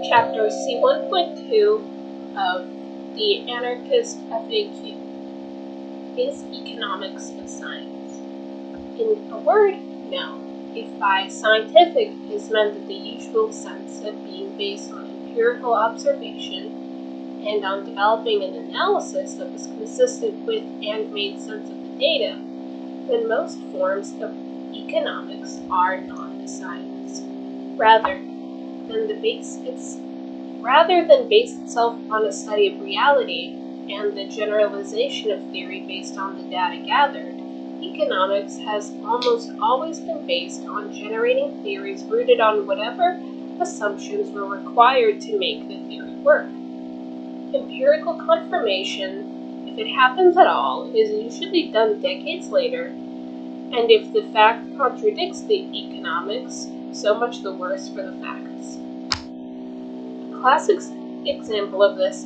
Chapter C1.2 of the Anarchist FAQ. Is economics a science? In a word, no. If by scientific is meant in the usual sense of being based on empirical observation and on developing an analysis that was consistent with and made sense of the data, then most forms of economics are not a science. Rather than base itself on a study of reality and the generalization of theory based on the data gathered, economics has almost always been based on generating theories rooted on whatever assumptions were required to make the theory work. Empirical confirmation, if it happens at all, is usually done decades later, and if the fact contradicts the economics, so much the worse for the facts. A classic example of this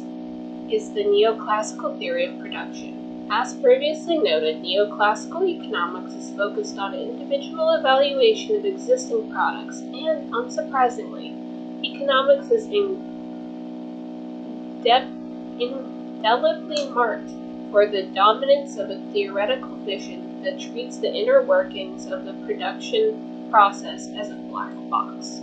is the neoclassical theory of production. As previously noted, neoclassical economics is focused on individual evaluation of existing products, and, unsurprisingly, economics is indelibly marked for the dominance of a theoretical vision that treats the inner workings of the production process as a black box.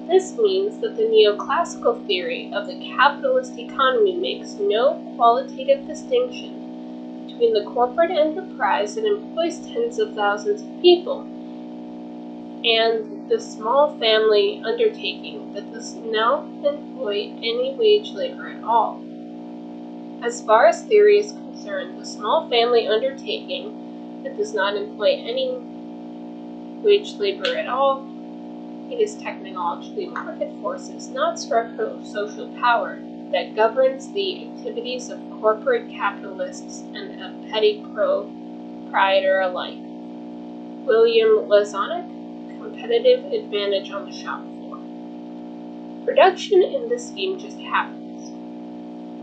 This means that the neoclassical theory of the capitalist economy makes no qualitative distinction between the corporate enterprise that employs tens of thousands of people and the small family undertaking that does not employ any wage labor at all. As far as theory is concerned, the small family undertaking that does not employ any wage labor at all, it is technologically market forces, not structural social power, that governs the activities of corporate capitalists and of petty proprietor alike. William Lazonick, Competitive Advantage on the Shop Floor. Production in this scheme just happens.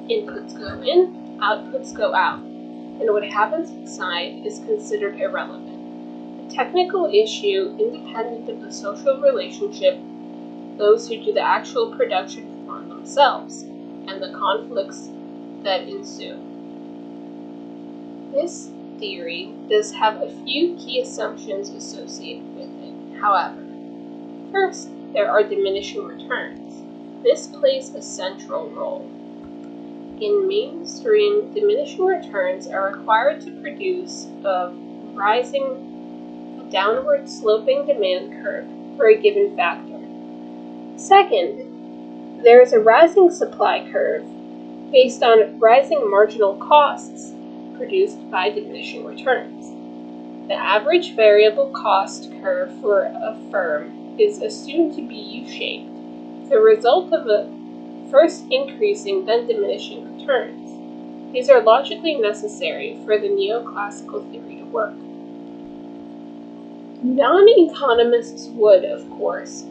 Inputs go in, outputs go out, and what happens inside is considered irrelevant. Technical issue independent of the social relationship, those who do the actual production perform themselves, and the conflicts that ensue. This theory does have a few key assumptions associated with it, however. First, there are diminishing returns. This plays a central role. In mainstream, diminishing returns are required to produce a downward sloping demand curve for a given factor. Second, there is a rising supply curve based on rising marginal costs produced by diminishing returns. The average variable cost curve for a firm is assumed to be U-shaped, the result of a first increasing then diminishing returns. These are logically necessary for the neoclassical theory to work. Non-economists would, of course,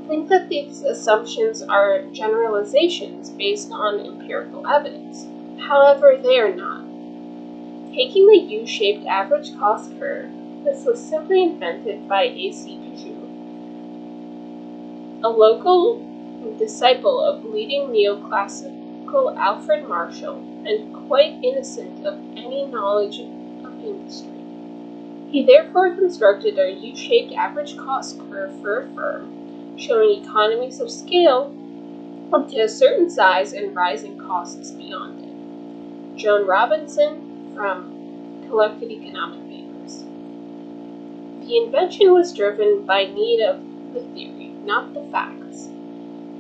think that these assumptions are generalizations based on empirical evidence. However, they are not. Taking the U-shaped average cost curve, this was simply invented by A.C. Peugeot, a local disciple of leading neoclassical Alfred Marshall, and quite innocent of any knowledge of industry. He therefore constructed a U-shaped average cost curve for a firm, showing economies of scale up to a certain size and rising costs beyond it. Joan Robinson from Collected Economic Papers. The invention was driven by need of the theory, not the facts.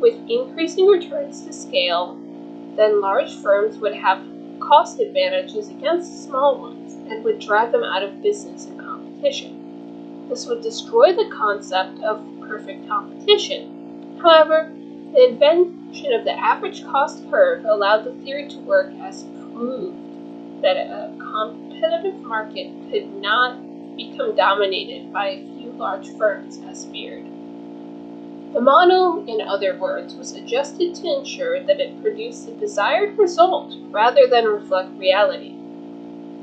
With increasing returns to scale, then large firms would have cost advantages against small ones and would drive them out of business and competition. This would destroy the concept of perfect competition. However, the invention of the average cost curve allowed the theory to work as proof that a competitive market could not become dominated by a few large firms as feared. The model, in other words, was adjusted to ensure that it produced the desired result rather than reflect reality.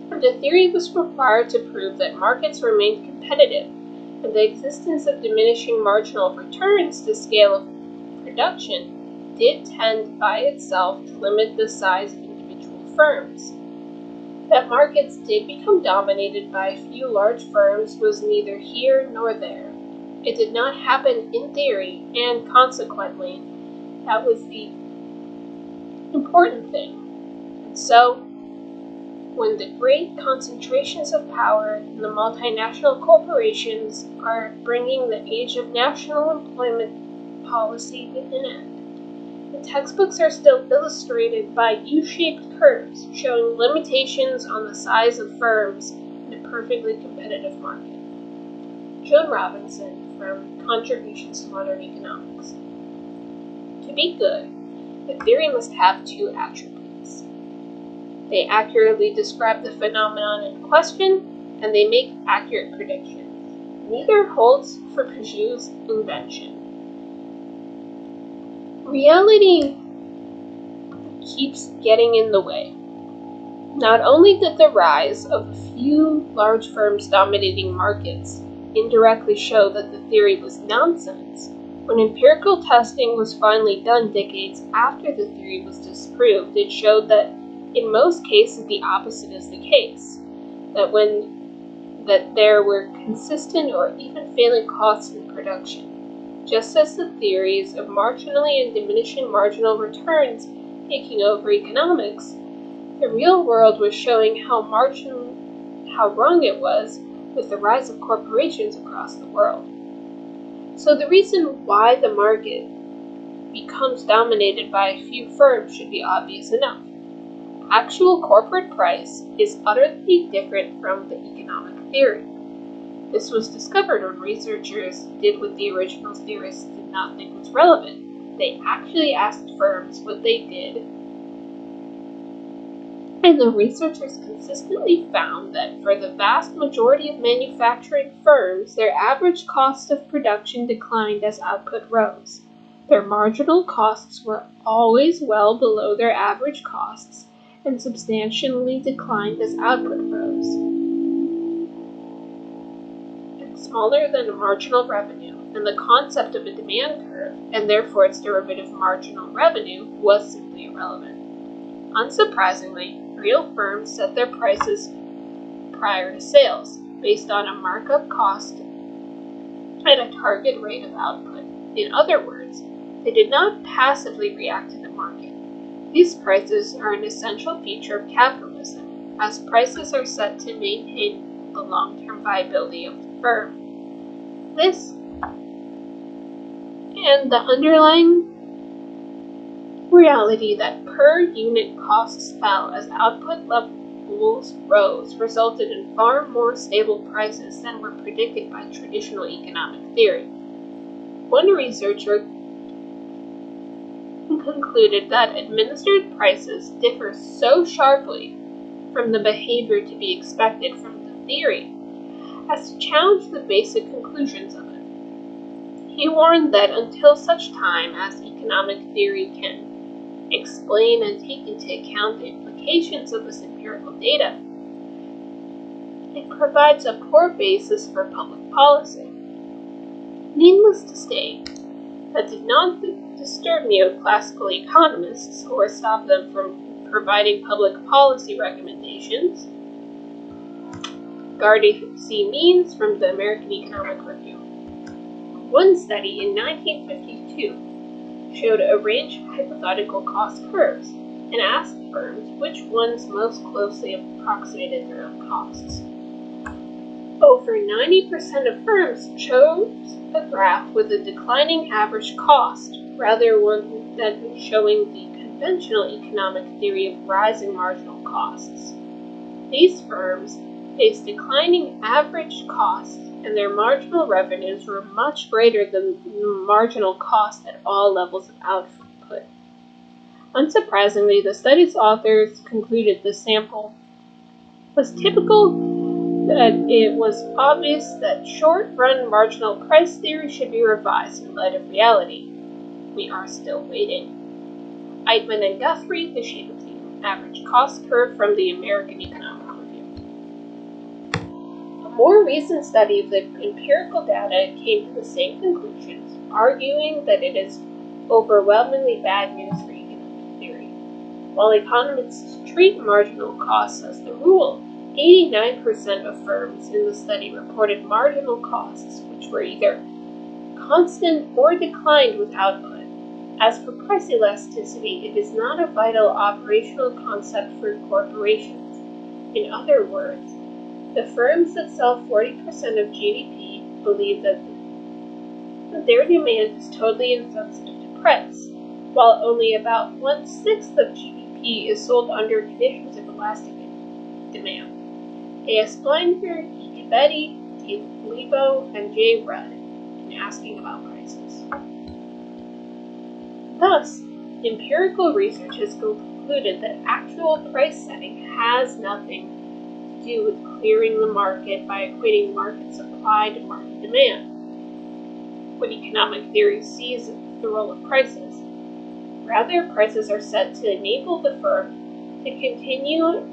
The theory was required to prove that markets remained competitive, and the existence of diminishing marginal returns to scale of production did tend by itself to limit the size of individual firms. That markets did become dominated by a few large firms was neither here nor there. It did not happen in theory, and consequently, that was the important thing. And so, when the great concentrations of power and the multinational corporations are bringing the age of national employment policy to an end, the textbooks are still illustrated by U-shaped curves showing limitations on the size of firms in a perfectly competitive market. Joan Robinson from Contributions to Modern Economics. To be good, a theory must have two attributes. They accurately describe the phenomenon in question, and they make accurate predictions. Neither holds for Peugeot's invention. Reality keeps getting in the way. Not only did the rise of a few large firms dominating markets indirectly show that the theory was nonsense, when empirical testing was finally done decades after the theory was disproved, it showed that in most cases the opposite is the case, that there were consistent or even failing costs in production. Just as the theories of marginally and diminishing marginal returns taking over economics, the real world was showing how wrong it was with the rise of corporations across the world. So the reason why the market becomes dominated by a few firms should be obvious enough. Actual corporate price is utterly different from the economic theory. This was discovered when researchers did what the original theorists did not think was relevant. They actually asked firms what they did, and the researchers consistently found that for the vast majority of manufacturing firms, their average cost of production declined as output rose. Their marginal costs were always well below their average costs and substantially declined as output rose. Smaller than a marginal revenue, and the concept of a demand curve, and therefore its derivative marginal revenue, was simply irrelevant. Unsurprisingly, real firms set their prices prior to sales, based on a markup cost at a target rate of output. In other words, they did not passively react to the market. These prices are an essential feature of capitalism, as prices are set to maintain the long-term viability of the firm. This and the underlying reality that per unit costs fell as output levels rose resulted in far more stable prices than were predicted by traditional economic theory. One researcher concluded that administered prices differ so sharply from the behavior to be expected from the theory as to challenge the basic conclusions of it. He warned that until such time as economic theory can explain and take into account the implications of this empirical data, it provides a poor basis for public policy. Needless to state, that did not disturb neoclassical economists or stop them from providing public policy recommendations. Gardy C. Means from the American Economic Review. One study in 1952 showed a range of hypothetical cost curves and asked firms which ones most closely approximated their own costs. Over 90% of firms chose a graph with a declining average cost, rather than showing the conventional economic theory of rising marginal costs. These firms faced declining average costs, and their marginal revenues were much greater than the marginal cost at all levels of output. Unsurprisingly, the study's authors concluded the sample was typical, that it was obvious that short-run marginal price theory should be revised in light of reality. We are still waiting. Eitman and Guthrie, The Shape of the Average Cost Curve from the American Economic Review. A more recent study of the empirical data came to the same conclusions, arguing that it is overwhelmingly bad news for economic theory. While economists treat marginal costs as the rule, 89% of firms in the study reported marginal costs which were either constant or declined with output. As for price elasticity, it is not a vital operational concept for corporations. In other words, the firms that sell 40% of GDP believe that their demand is totally insensitive to price, while only about 1/6 of GDP is sold under conditions of elastic demand. A. S. Blinder, E. Betty, D. Lebo, and J. Rudd in Asking About Prices. Thus, empirical research has concluded that actual price setting has nothing to do with clearing the market by equating market supply to market demand. What economic theory sees as the role of prices. Rather, prices are set to enable the firm to continue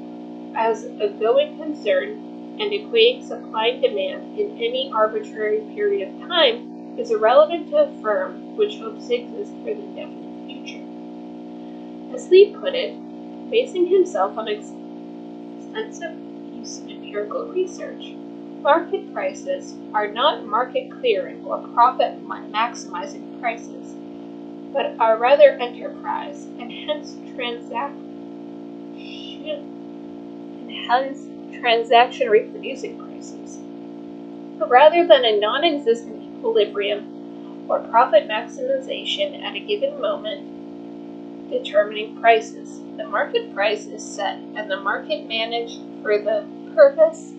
as a going concern, and equating supply and demand in any arbitrary period of time is irrelevant to a firm which hopes to exist for the indefinite future. As Lee put it, basing himself on extensive use of empirical research, market prices are not market clearing or profit maximizing prices, but are rather enterprise and hence transaction reproducing prices. Rather than a non-existent equilibrium or profit maximization at a given moment determining prices, the market price is set and the market managed for the purpose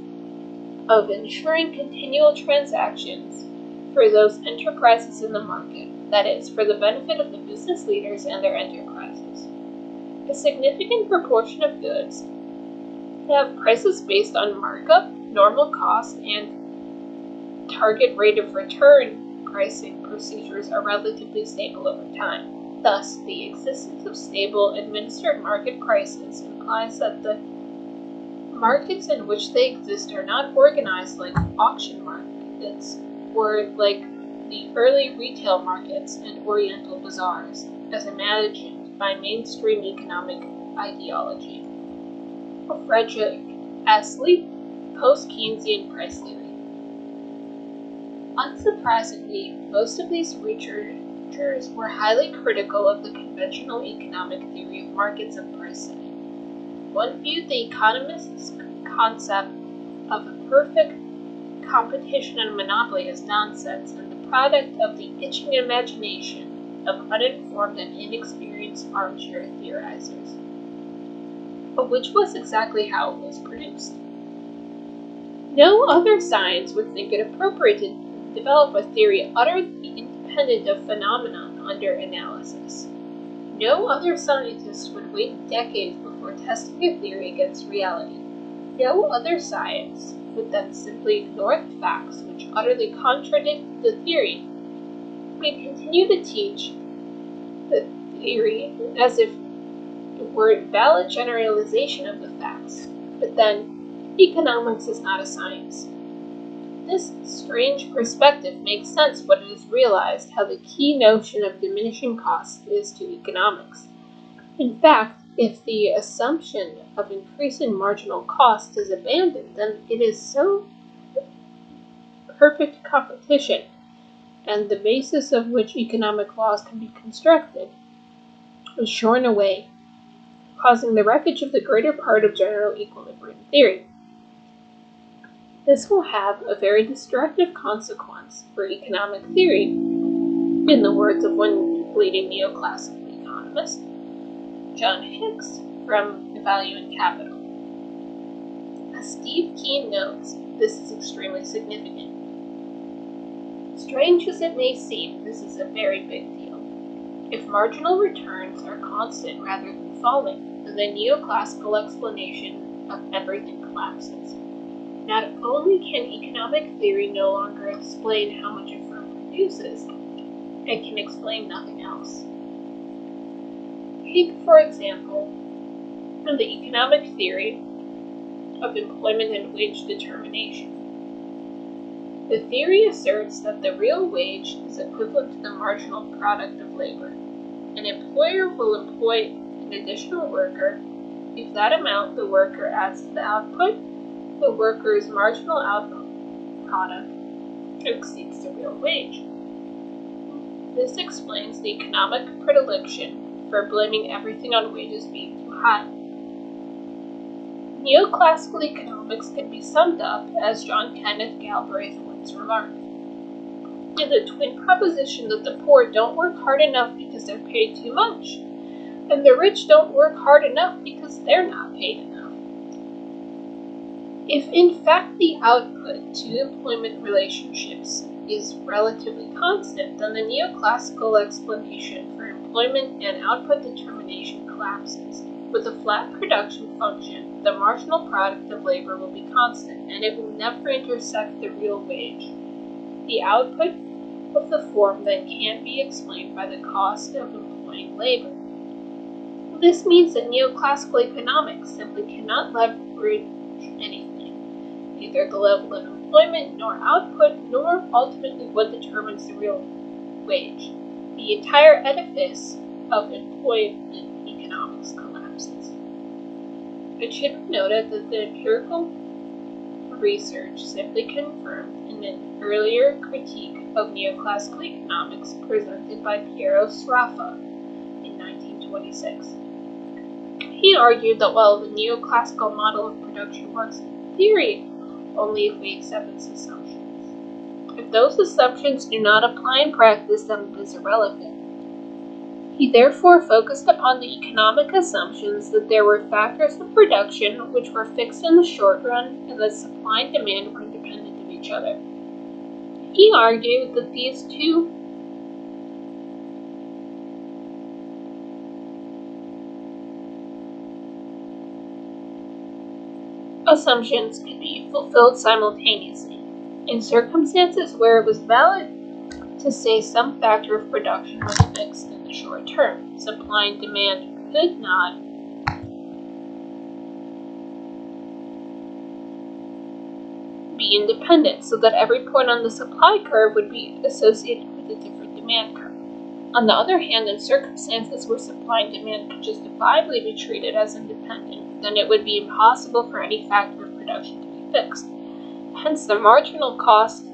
of ensuring continual transactions for those enterprises in the market, that is, for the benefit of the business leaders and their enterprises. A significant proportion of goods have prices based on markup, normal cost, and target rate of return pricing procedures are relatively stable over time. Thus, the existence of stable, administered market prices implies that the markets in which they exist are not organized like auction markets or like the early retail markets and oriental bazaars, as imagined by mainstream economic ideology. Frederick S. Lee, Post-Keynesian Price Theory. Unsurprisingly, most of these researchers were highly critical of the conventional economic theory of markets and price setting. One viewed the economist's concept of a perfect competition and monopoly as nonsense and the product of the itching imagination of uninformed and inexperienced armchair theorizers, which was exactly how it was produced. No other science would think it appropriate to develop a theory utterly independent of phenomenon under analysis. No other scientist would wait decades before testing a theory against reality. No other science would then simply ignore the facts which utterly contradict the theory. We continue to teach the theory as if it were a valid generalization of the facts, but then economics is not a science. This strange perspective makes sense when it is realized how the key notion of diminishing cost is to economics. In fact, if the assumption of increasing marginal cost is abandoned, then it is so perfect competition, and the basis of which economic laws can be constructed, is shorn away, causing the wreckage of the greater part of general equilibrium theory. This will have a very destructive consequence for economic theory, in the words of one leading neoclassical economist, John Hicks, from Value and Capital. As Steve Keen notes, this is extremely significant. Strange as it may seem, this is a very big deal. If marginal returns are constant rather than falling, then the neoclassical explanation of everything collapses. Not only can economic theory no longer explain how much a firm produces, it can explain nothing else. Take, for example, the economic theory of employment and wage determination. The theory asserts that the real wage is equivalent to the marginal product of labor. An employer will employ an additional worker if that amount the worker adds to the output, the worker's marginal output product, exceeds the real wage. This explains the economic predilection for blaming everything on wages being too high. Neoclassical economics can be summed up as John Kenneth Galbraith once remarked. In the twin proposition that the poor don't work hard enough because they're paid too much, and the rich don't work hard enough because they're not paid enough. If in fact the output to employment relationships is relatively constant, then the neoclassical explanation for employment and output determination collapses. With a flat production function, the marginal product of labor will be constant, and it will never intersect the real wage. The output of the form then can be explained by the cost of employing labor. This means that neoclassical economics simply cannot leverage anything, neither the level of employment nor output, nor ultimately what determines the real wage. The entire edifice of employment economics collapses. It should be noted that the empirical research simply confirmed in an earlier critique of neoclassical economics presented by Piero Sraffa in 1926. He argued that while the neoclassical model of production works in theory only if we accept its assumptions, if those assumptions do not apply in practice, then it is irrelevant. He therefore focused upon the economic assumptions that there were factors of production which were fixed in the short run and that supply and demand were independent of each other. He argued that these two assumptions could be fulfilled simultaneously. In circumstances where it was valid to say some factor of production was fixed in the short term, supply and demand could not be independent, so that every point on the supply curve would be associated with a different demand curve. On the other hand, in circumstances where supply and demand could justifiably be treated as independent, then it would be impossible for any factor of production to be fixed. Hence, the marginal cost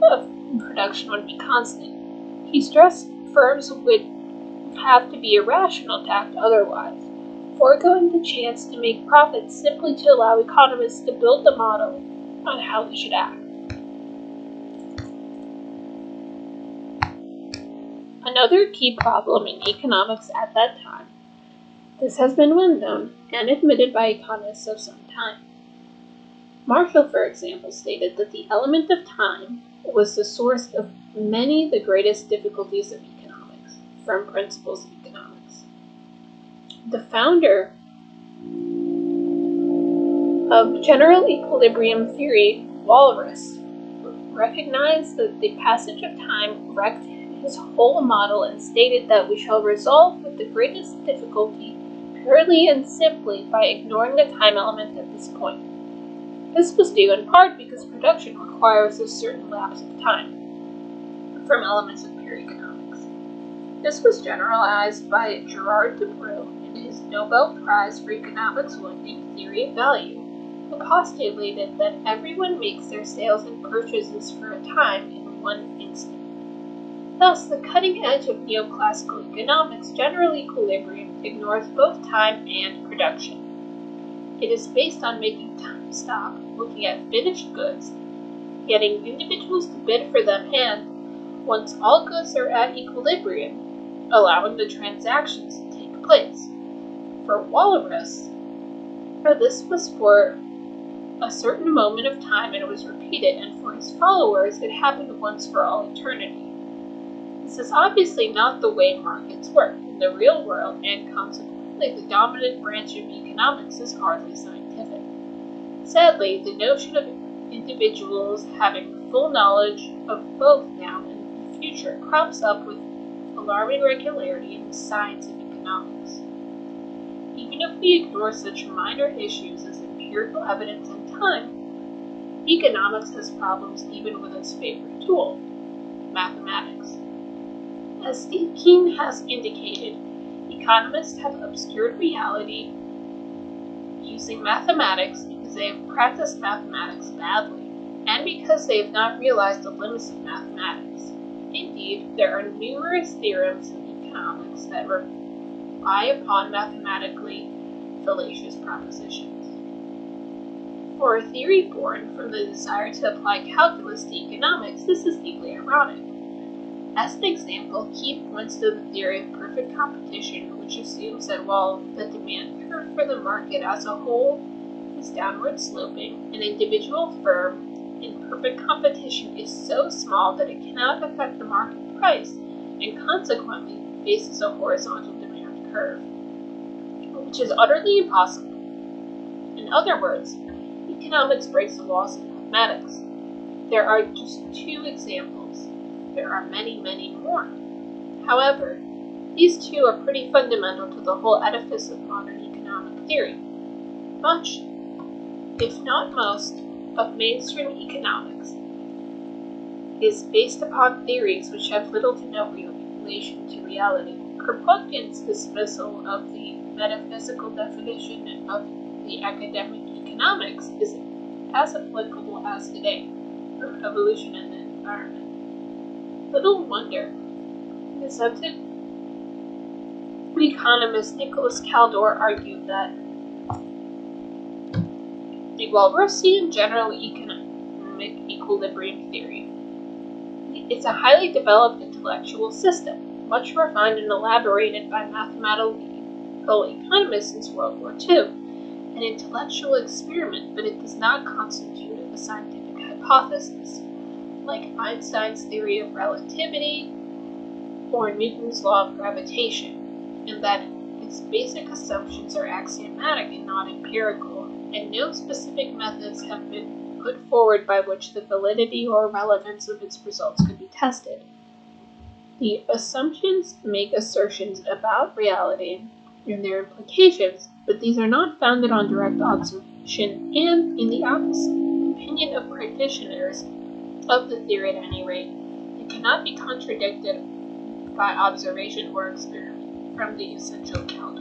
of production would be constant. He stressed firms would have to be irrational to act otherwise, foregoing the chance to make profits simply to allow economists to build the model on how we should act. Another key problem in economics at that time, this has been well known and admitted by economists of some time. Marshall, for example, stated that the element of time was the source of many of the greatest difficulties of economics, from principles of economics. The founder of general equilibrium theory, Walras, recognized that the passage of time wrecked his whole model and stated that we shall resolve with the greatest difficulty purely and simply by ignoring the time element at this point. This was due in part because production requires a certain lapse of time from elements of pure economics. This was generalized by Gerard Debreu in his Nobel Prize for Economics winning theory of value, who postulated that everyone makes their sales and purchases for a time in one instant. Thus, the cutting edge of neoclassical economics, general equilibrium, ignores both time and production. It is based on making time stop, looking at finished goods, getting individuals to bid for them, and, once all goods are at equilibrium, allowing the transactions to take place. For Walras, this was for a certain moment of time and it was repeated, and for his followers, it happened once for all eternity. This is obviously not the way markets work in the real world, and consequently the dominant branch of economics is hardly scientific. Sadly, the notion of individuals having full knowledge of both now and the future crops up with alarming regularity in the science of economics. Even if we ignore such minor issues as empirical evidence and time, economics has problems even with its favorite tool, mathematics. As Steve Keen has indicated, economists have obscured reality using mathematics because they have practiced mathematics badly, and because they have not realized the limits of mathematics. Indeed, there are numerous theorems in economics that rely upon mathematically fallacious propositions. For a theory born from the desire to apply calculus to economics, this is deeply ironic. As an example, Keen points to the theory of perfect competition, which assumes that while the demand curve for the market as a whole is downward sloping, an individual firm in perfect competition is so small that it cannot affect the market price and consequently faces a horizontal demand curve, which is utterly impossible. In other words, economics breaks the laws of mathematics. There are just two examples. There are many, many more. However, these two are pretty fundamental to the whole edifice of modern economic theory. Much, if not most, of mainstream economics is based upon theories which have little to no relation to reality. Kropotkin's dismissal of the metaphysical definition of the academic economics is as applicable as today, from evolution and the environment. Little wonder the assumptive economist Nicholas Kaldor argued that the Walrasian general economic equilibrium theory is a highly developed intellectual system, much refined and elaborated by mathematical economists since World War II. An intellectual experiment, but it does not constitute a scientific hypothesis, like Einstein's theory of relativity or Newton's law of gravitation, in that its basic assumptions are axiomatic and not empirical, and no specific methods have been put forward by which the validity or relevance of its results could be tested. The assumptions make assertions about reality and their implications, but these are not founded on direct observation, and, in the opinion of practitioners of the theory at any rate, it cannot be contradicted by observation or experiment, from the essential Kaldor.